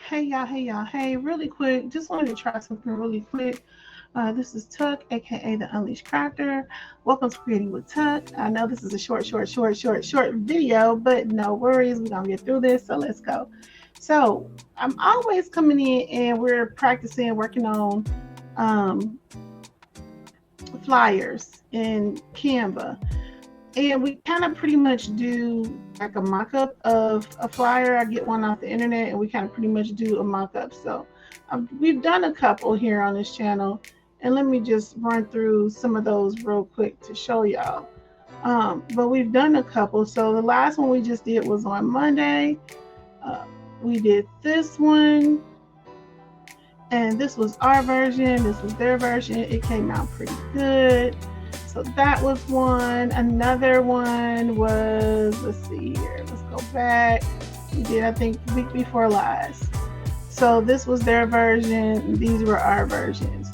Hey, really quick. Just wanted to try something really quick. This is Tuck, aka the Unleashed Crafter. Welcome to Creating with Tuck. I know this is a short video, but no worries. We're gonna get through this. So let's go. So I'm always coming in and we're practicing, working on um, flyers in Canva. And we kind of pretty much do like a mock-up of a flyer. I get one off the internet and we kind of pretty much do a mock-up. So we've done a couple here on this channel. And let me just run through some of those real quick to show y'all. But we've done a couple. So the last one we just did was on Monday. Uh, we did this one. And this was our version. This was their version. It came out pretty good. So that was one. Another one was, let's see here. Let's go back. We did, I think, week before last. So this was their version. These were our versions.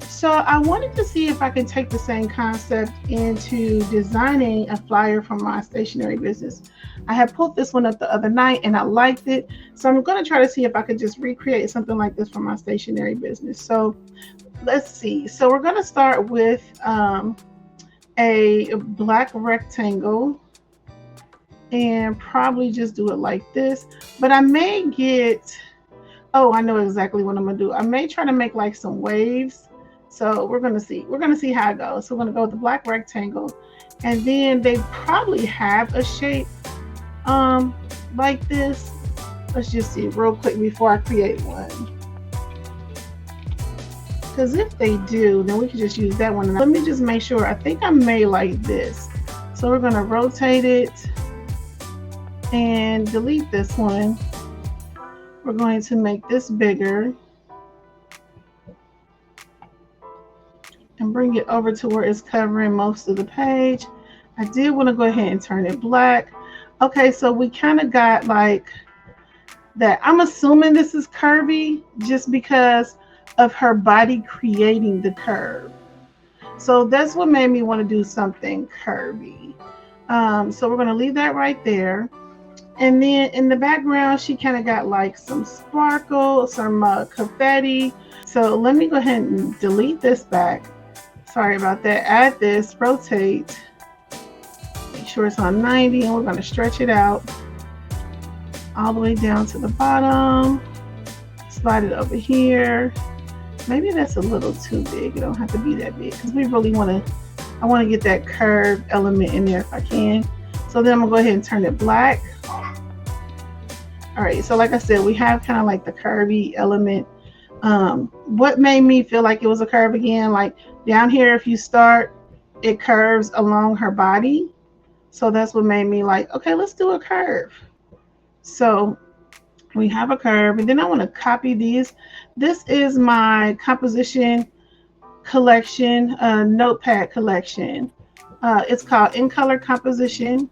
So I wanted to see if I can take the same concept into designing a flyer for my stationery business. I had pulled this one up the other night and I liked it. So I'm going to try to see if I could just recreate something like this for my stationery business. So let's see. So we're going to start with a black rectangle and probably just do it like this. But I may get, oh, I know exactly what I'm going to do. I may try to make like some waves. So we're going to see. We're going to see how it goes. So we're going to go with the black rectangle. And then they probably have a shape like this. Let's just see real quick before I create one. Because if they do, then we can just use that one. Let me just make sure. I think I made like this. So we're going to rotate it and delete this one. We're going to make this bigger and bring it over to where it's covering most of the page. I did want to go ahead and turn it black. Okay, so we kind of got like that. I'm assuming this is curvy just because of her body creating the curve. So that's what made me want to do something curvy. So we're going to leave that right there. And then in the background, she kind of got like some sparkle, some confetti. So let me go ahead and delete this back. Sorry about that. Add this, rotate, make sure it's on 90, and we're going to stretch it out all the way down to the bottom. Slide it over here. Maybe that's a little too big. It don't have to be that big because we really want to, I want to get that curved element in there if I can. So then I'm going to go ahead and turn it black. All right, so like I said, we have kind of like the curvy element. What made me feel like it was a curve again, like down here, if you start, it curves along her body. So that's what made me like, okay, let's do a curve. So we have a curve, and then I want to copy these. This is my composition collection, notepad collection. It's called In Color Composition,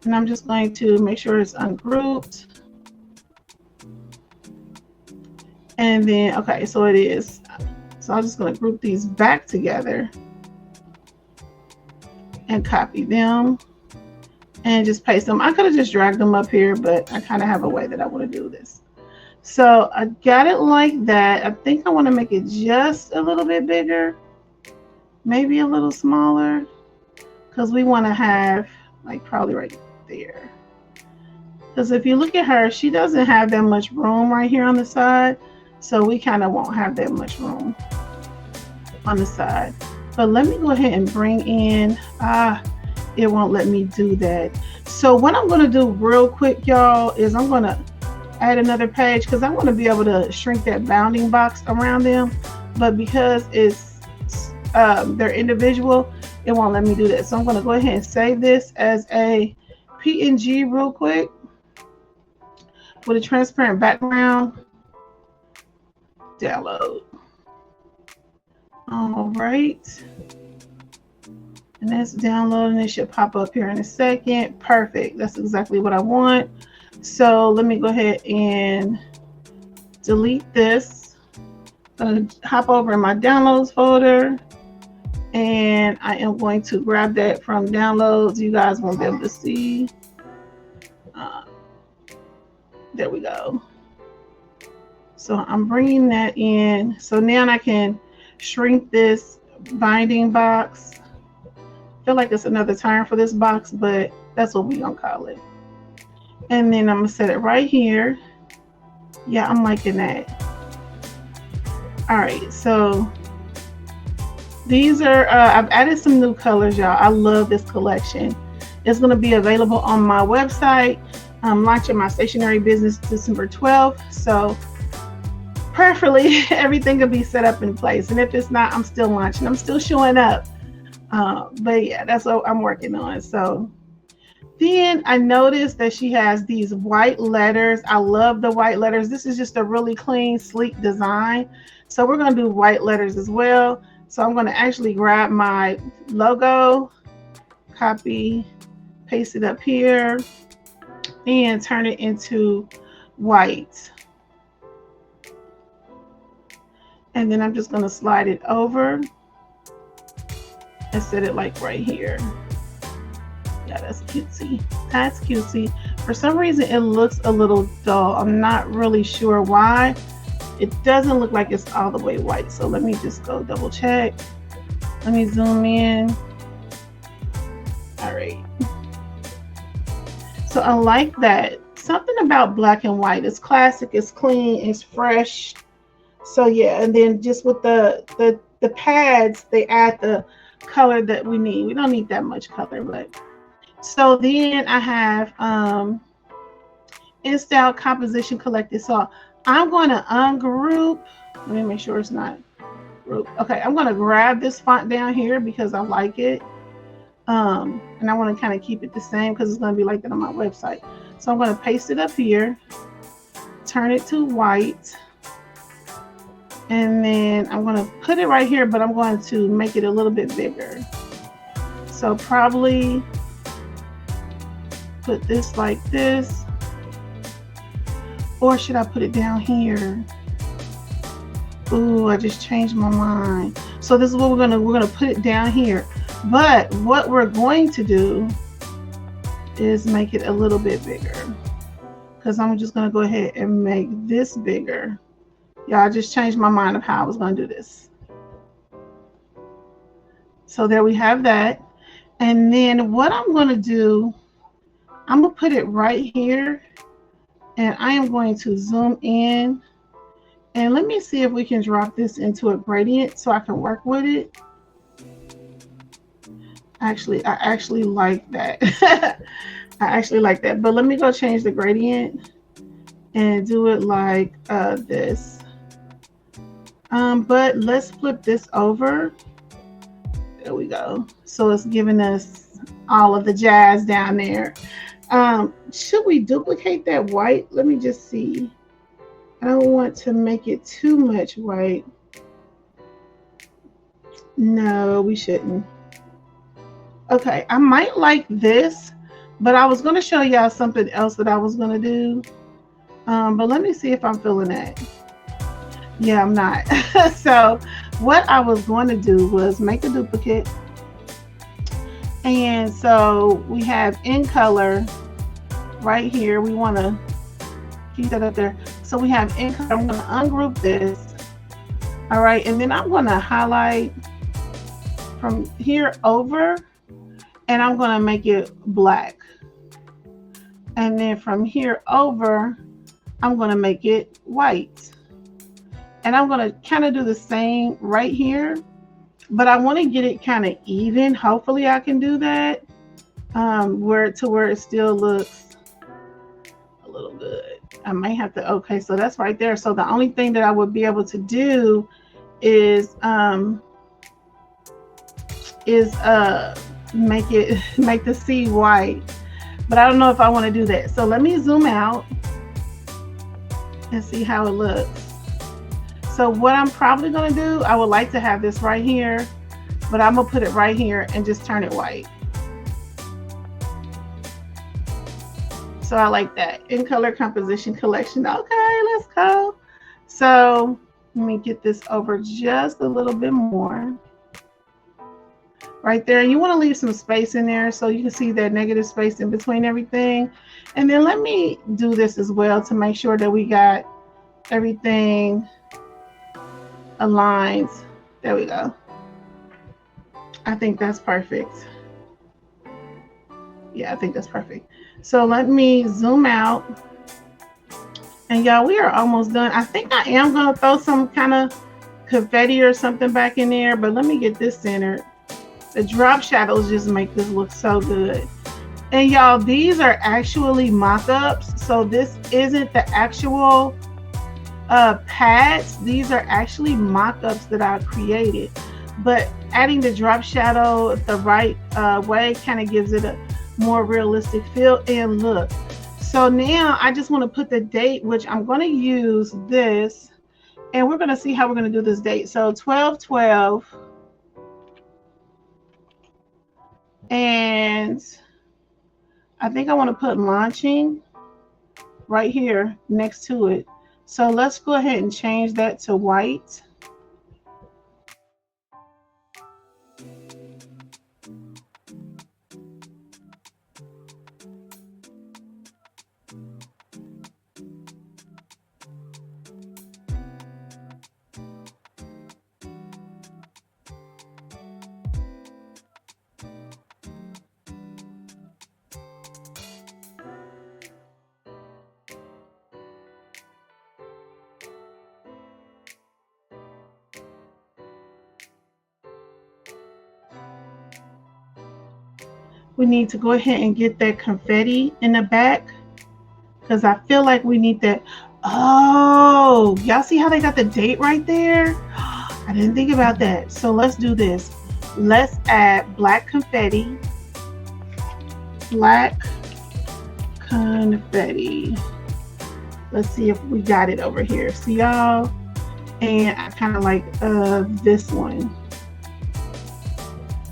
and I'm just going to make sure it's ungrouped. And then, okay, so it is. So I'm just going to group these back together and copy them and just paste them. I could have just dragged them up here, but I kind of have a way that I want to do this. So I got it like that. I think I want to make it just a little bit bigger, maybe a little smaller, because we want to have like probably right there. Because if you look at her, she doesn't have that much room right here on the side. So we kind of won't have that much room on the side. But let me go ahead and bring in, it won't let me do that. So what I'm going to do real quick, y'all, is I'm going to add another page because I want to be able to shrink that bounding box around them. But because it's they're individual, it won't let me do that. So I'm going to go ahead and save this as a PNG real quick with a transparent background. Download. All right. And that's downloading. It should pop up here in a second. Perfect. That's exactly what I want. So let me go ahead and delete this. I'm going to hop over in my downloads folder. And I am going to grab that from downloads. You guys won't be able to see. There we go. So I'm bringing that in. So now I can shrink this binding box. I feel like it's another term for this box, but that's what we're gonna call it. And then I'm gonna set it right here. Yeah, I'm liking that. All right, so these are, I've added some new colors, y'all. I love this collection. It's gonna be available on my website. I'm launching my stationery business December 12th. So preferably everything will be set up in place. And if it's not, I'm still launching. I'm still showing up. But yeah, that's what I'm working on. So then I noticed that she has these white letters. I love the white letters. This is just a really clean, sleek design. So we're going to do white letters as well. So I'm going to actually grab my logo, copy, paste it up here, and turn it into white. And then I'm just going to slide it over and set it like right here. Yeah, that's cutesy. That's cutesy. For some reason, it looks a little dull. I'm not really sure why. It doesn't look like it's all the way white. So let me just go double check. Let me zoom in. All right. So I like that. Something about black and white. It's classic, it's clean, it's fresh. So yeah, and then just with the pads, they add the color that we need. We don't need that much color, but so then I have in style composition collected. So I'm going to ungroup. Let me make sure it's not group. Okay, I'm going to grab this font down here because I like it. And I want to kind of keep it the same because it's going to be like that on my website. So I'm going to paste it up here, turn it to white, and then I'm going to put it right here, but I'm going to make it a little bit bigger. So probably put this like this, or should I put it down here? Ooh, I just changed my mind. So this is what we're gonna put it down here. But what we're going to do is make it a little bit bigger, because I'm just gonna go ahead and make this bigger. Yeah, I just changed my mind of how I was gonna do this. So there we have that. And then what I'm gonna do, I'm gonna put it right here, and I am going to zoom in, and let me see if we can drop this into a gradient so I can work with it. Actually, I actually like that. I actually like that, but let me go change the gradient and do it like this. But let's flip this over. There we go. So it's giving us all of the jazz down there. Should we duplicate that white? Let me just see. I don't want to make it too much white. No, we shouldn't. Okay, I might like this, but I was going to show y'all something else that I was going to do. But let me see if I'm feeling that. Yeah, I'm not. So what I was going to do was make a duplicate. And so we have in color right here. We want to keep that up there. So we have in color. I'm going to ungroup this. All right. And then I'm going to highlight from here over, and I'm going to make it black. And then from here over, I'm going to make it white. And I'm going to kind of do the same right here, but I want to get it kind of even. Hopefully I can do that where it still looks a little good. I might have to, okay, so that's right there. So the only thing that I would be able to do is make the C white, but I don't know if I want to do that. So let me zoom out and see how it looks. So what I'm probably going to do, I would like to have this right here, but I'm going to put it right here and just turn it white. So I like that. In color composition collection. Okay, let's go. So let me get this over just a little bit more. Right there. You want to leave some space in there so you can see that negative space in between everything. And then let me do this as well to make sure that we got everything aligns. There we go. I think that's perfect. Yeah, I think that's perfect. So let me zoom out. And y'all, we are almost done. I think I am going to throw some kind of confetti or something back in there, but let me get this centered. The drop shadows just make this look so good. And y'all, these are actually mock-ups. So this isn't the actual pads. These are actually mock-ups that I created. But adding the drop shadow the right way kind of gives it a more realistic feel and look. So now I just want to put the date, which I'm going to use this, and we're going to see how we're going to do this date. So 12/12, and I think I want to put launching right here next to it. So let's go ahead and change that to white. We need to go ahead and get that confetti in the back because I feel like we need that. Oh, y'all see how they got the date right there? I didn't think about that. So let's do this. Let's add black confetti. Black confetti. Let's see if we got it over here. See y'all? And I kind of like this one.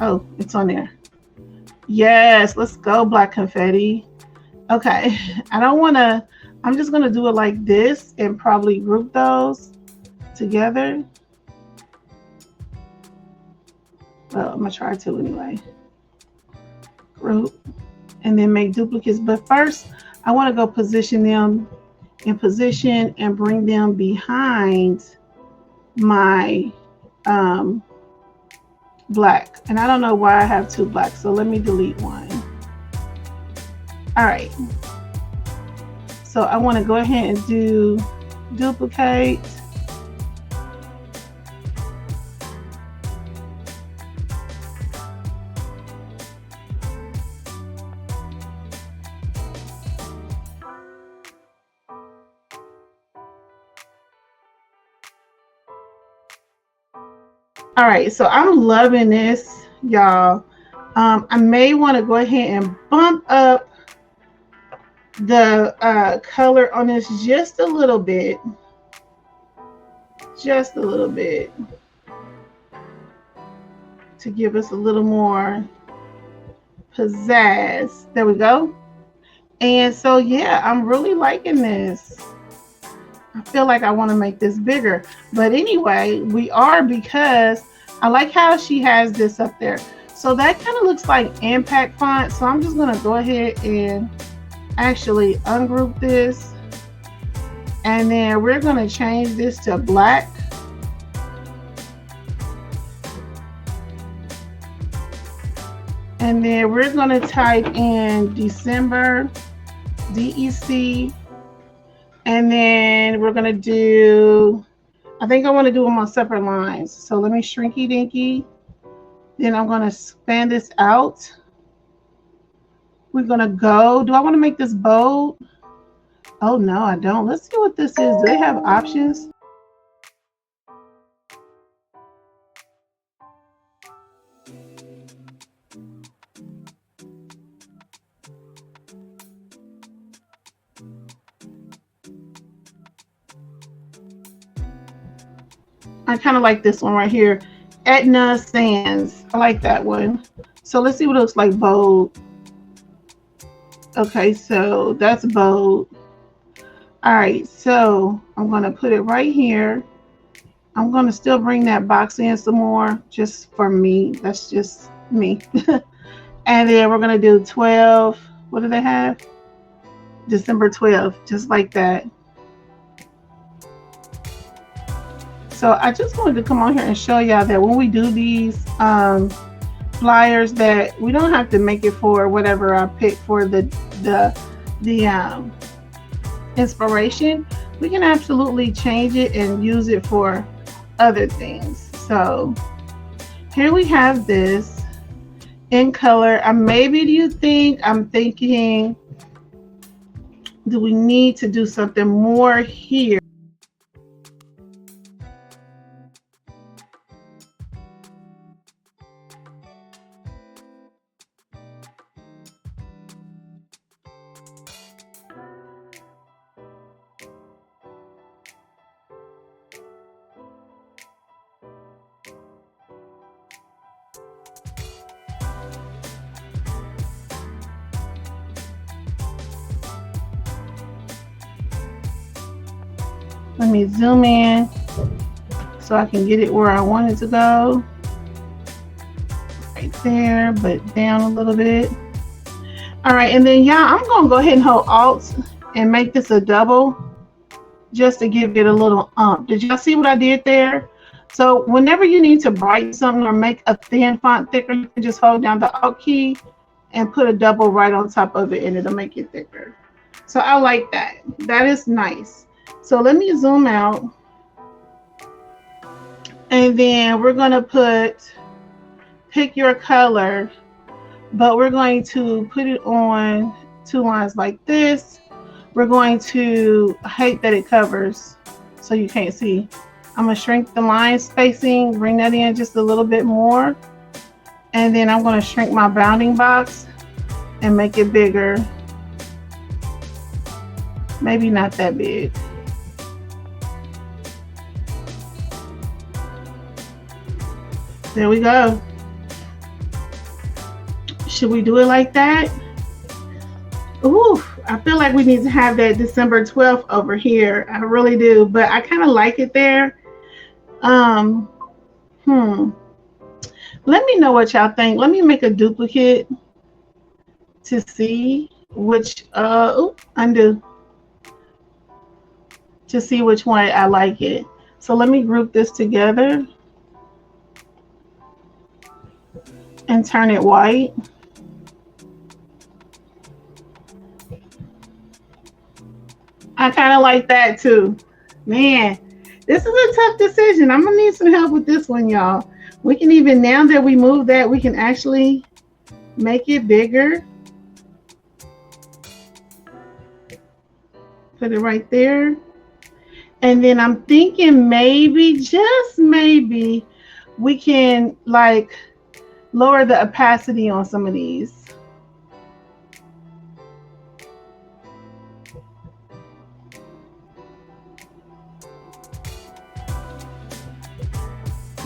Oh, it's on there. Yes, let's go, black confetti. Okay, I don't want to, I'm just going to do it like this and probably group those together. Well, I'm going to try to anyway. Group and then make duplicates. But first, I want to go position them in position and bring them behind my black. And I don't know why I have two blacks, so let me delete one. All right, so I want to go ahead and do duplicate. All right, so I'm loving this, y'all. I may want to go ahead and bump up the color on this just a little bit. Just a little bit. To give us a little more pizzazz. There we go. And so, yeah, I'm really liking this. I feel like I want to make this bigger. But anyway, we are, because I like how she has this up there. So that kind of looks like impact font. So I'm just going to go ahead and actually ungroup this. And then we're going to change this to black. And then we're going to type in December, DEC. And then we're going to do, I think I want to do them on separate lines. So let me shrinky dinky. Then I'm going to span this out. We're going to go, do I want to make this bold? Oh, no, I don't. Let's see what this is. Do they have options? I kind of like this one right here. Etna Sands. I like that one. So let's see what it looks like bold. Okay, so that's bold. All right, so I'm going to put it right here. I'm going to still bring that box in some more just for me. That's just me. And then we're going to do 12. What do they have? December 12th, just like that. So I just wanted to come on here and show y'all that when we do these flyers, that we don't have to make it for whatever I pick for the inspiration. We can absolutely change it and use it for other things. So here we have this in color. Maybe I'm thinking, do we need to do something more here? Let me zoom in so I can get it where I want it to go. Right there, but down a little bit. All right, and then I'm gonna go ahead and hold Alt and make this a double just to give it a little Did y'all see what I did there? So whenever you need to brighten something or make a thin font thicker, you can just hold down the Alt key and put a double right on top of it, and it'll make it thicker. So I like that. That is nice. So let me zoom out, and then we're going to pick your color, but we're going to put it on 2 lines like this. We're going to, I hate that it covers so you can't see. I'm going to shrink the line spacing, bring that in just a little bit more, and then I'm going to shrink my bounding box and make it bigger. Maybe not that big. There we go. Should we do it like that? Ooh, I feel like we need to have that December 12th over here. I really do, but I kind of like it there. Let me know what y'all think. Let me make a duplicate to see which, undo. To see which one I like it. So let me group this together and turn it white. I kind of like that too. Man, this is a tough decision. I'm gonna need some help with this one, y'all. We can even, now that we move that, we can actually make it bigger. Put it right there. And then I'm thinking maybe, just maybe, we can like lower the opacity on some of these.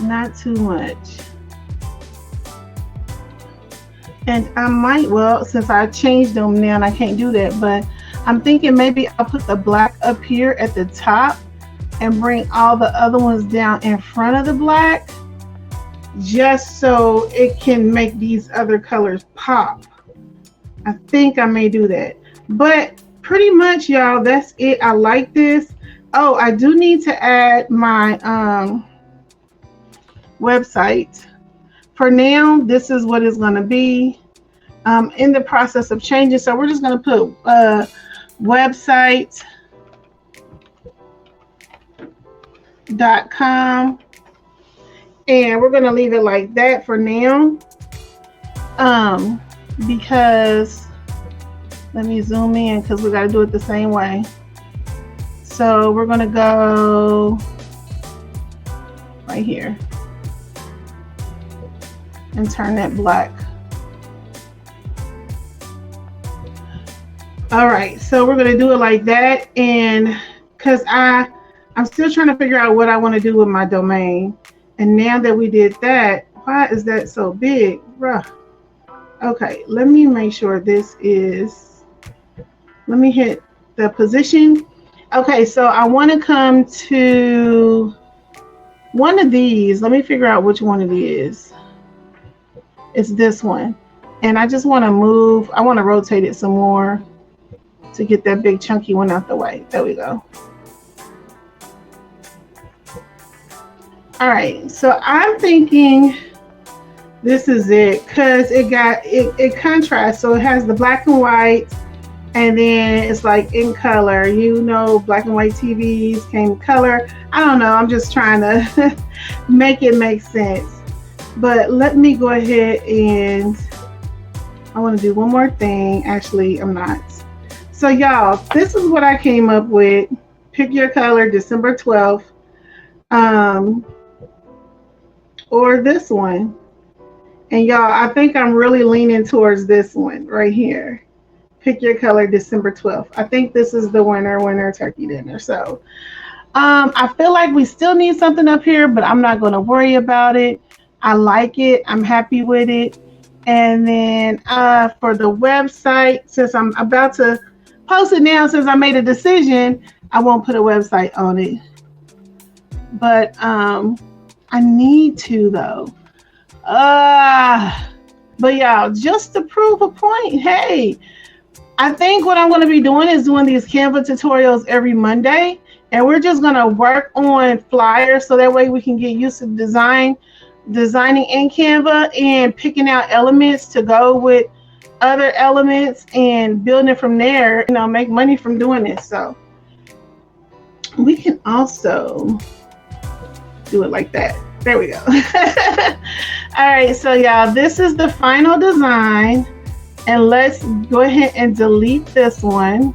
Not too much. And I might, well, since I changed them now and I can't do that, but I'm thinking maybe I'll put the black up here at the top and bring all the other ones down in front of the black, just so it can make these other colors pop. I think I may do that, but pretty much, y'all, that's it. I like this. Oh, I do need to add my website. For now, this is what it's going to be. In the process of changing, so we're just going to put website.com, and we're going to leave it like that for now, because let me zoom in because we got to do it the same way. So we're going to go right here and turn that black. All right, so we're gonna do it like that, and because I'm still trying to figure out what I want to do with my domain. And now that we did that, why is that so big? Bruh. Okay, let me make sure this is, let me hit the position. Okay, so I want to come to one of these. Let me figure out which one it is. It's this one. And I just want to move, I want to rotate it some more to get that big chunky one out the way. There we go. All right, so I'm thinking this is it because it contrasts. So it has the black and white, and then it's like in color. You know, black and white TVs came in color. I don't know. I'm just trying to make it make sense. But let me go ahead and I want to do one more thing. Actually, I'm not. So y'all, this is what I came up with. Pick your color, December 12th. Um, or this one. And y'all, I think I'm really leaning towards this one right here. Pick your color, December 12th. I think this is the winner turkey dinner. So I feel like we still need something up here, but I'm not going to worry about it. I like it. I'm happy with it. And then for the website, since I'm about to post it now, since I made a decision, I won't put a website on it. But I need to though. But y'all, just to prove a point, hey, I think what I'm going to be doing is doing these Canva tutorials every Monday, and we're just going to work on flyers so that way we can get used to designing in Canva and picking out elements to go with other elements and building it from there, you know, make money from doing this. So we can also do it like that. There we go. All right, so y'all, this is the final design, and let's go ahead and delete this one,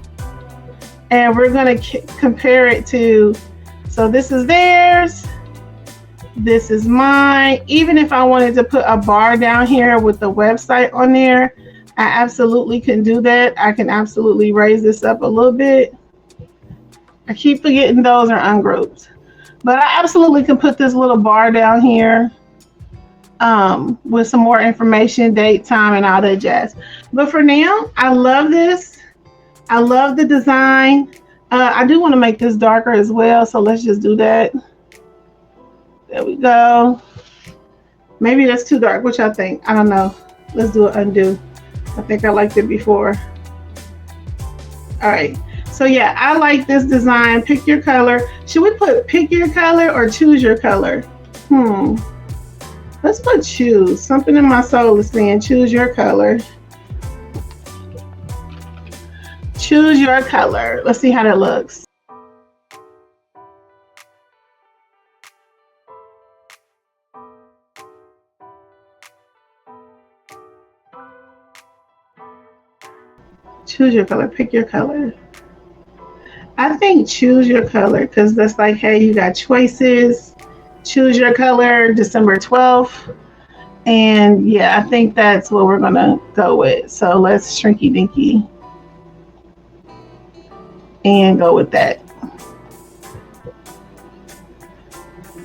and we're going to compare it to, so this is theirs, this is mine. Even if I wanted to put a bar down here with the website on there, I absolutely can do that. I can absolutely raise this up a little bit. I keep forgetting those are ungrouped. But I absolutely can put this little bar down here with some more information, date, time, and all that jazz. But for now, I love this. I love the design. I do want to make this darker as well, so let's just do that. There we go. Maybe that's too dark. What y'all think? I don't know. Let's do an undo. I think I liked it before. All right. So yeah, I like this design. Pick your color. Should we put pick your color or choose your color? Let's put choose. Something in my soul is saying choose your color. Choose your color. Let's see how that looks. Choose your color. Pick your color. I think choose your color because that's like, hey, you got choices. Choose your color, December 12th. And yeah, I think that's what we're going to go with. So let's shrinky dinky and go with that.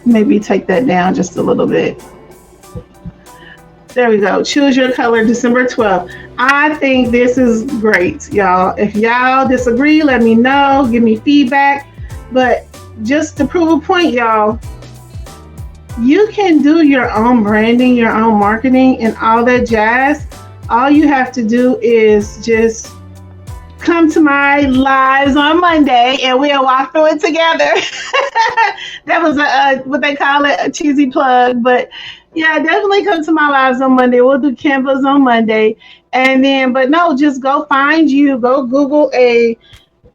Maybe take that down just a little bit. There we go. Choose your color, December 12th. I think this is great, y'all. If y'all disagree, let me know. Give me feedback. But just to prove a point, y'all, you can do your own branding, your own marketing, and all that jazz. All you have to do is just come to my lives on Monday and we'll walk through it together. That was what they call it, a cheesy plug, but yeah, definitely come to my lives on Monday. We'll do Canvas on Monday. And then, but no, just go go Google a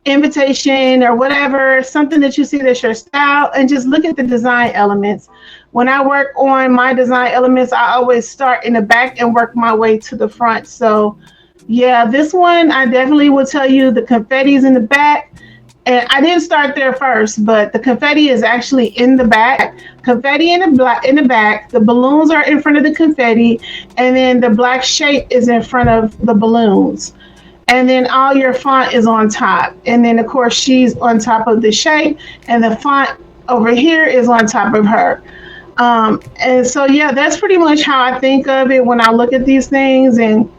invitation or whatever, something that you see that's your style, and just look at the design elements. When I work on my design elements, I always start in the back and work my way to the front. So yeah, this one, I definitely will tell you the confetti is in the back. And I didn't start there first, but the confetti is actually in the back. Confetti in the back. The balloons are in front of the confetti, and then the black shape is in front of the balloons. And then all your font is on top. And then of course she's on top of the shape, and the font over here is on top of her. And so yeah, that's pretty much how I think of it when I look at these things. And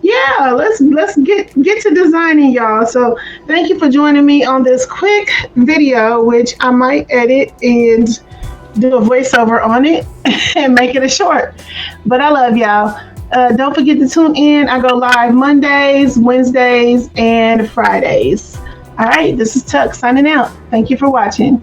yeah, let's get to designing, y'all. So thank you for joining me on this quick video, which I might edit and do a voiceover on it and make it a short. But I love y'all. Don't forget to tune in. I go live Mondays, Wednesdays, and Fridays. All right, this is Tuck signing out. Thank you for watching.